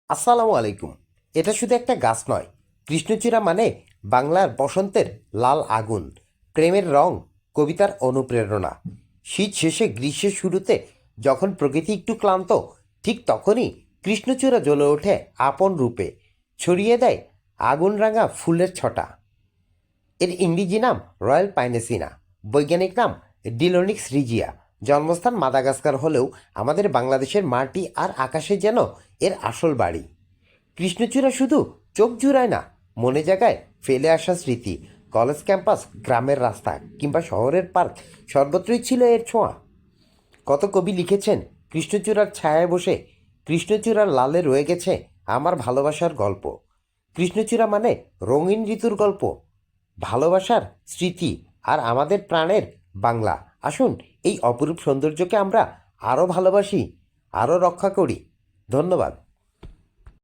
আসসালামু আলাইকুম। এটা শুধু একটা গাছ নয়, কৃষ্ণচূড়া মানে বাংলার বসন্তের লাল আগুন, প্রেমের রং, কবিতার অনুপ্রেরণা। শীত শেষে গ্রীষ্মের শুরুতে যখন প্রকৃতি একটু ক্লান্ত, ঠিক তখনই কৃষ্ণচূড়া জ্বলে ওঠে আপন রূপে, ছড়িয়ে দেয় আগুন রাঙা ফুলের ছটা। এর ইংরেজি নাম রয়্যাল পাইনেসিনা, বৈজ্ঞানিক নাম ডিলোনিক্স রিজিয়া। জন্মস্থান মাদাগাস্কার হলেও আমাদের বাংলাদেশের মাটি আর আকাশে যেন এর আসল বাড়ি। কৃষ্ণচূড়া শুধু চোখ জুড়ায় না, মনে জায়গায় ফেলে আসা স্মৃতি। কলেজ ক্যাম্পাস, গ্রামের রাস্তা কিংবা শহরের পার্ক, সর্বত্রই ছিল এর ছোঁয়া। কত কবি লিখেছেন কৃষ্ণচূড়ার ছায়ায় বসে, কৃষ্ণচূড়ার লালে রয়ে গেছে আমার ভালোবাসার গল্প। কৃষ্ণচূড়া মানে রঙিন ঋতুর গল্প, ভালোবাসার স্মৃতি আর আমাদের প্রাণের বাংলা। আসুন এই অপরূপ সৌন্দর্যকে আমরা আরও ভালোবাসি, আরও রক্ষা করি। ধন্যবাদ।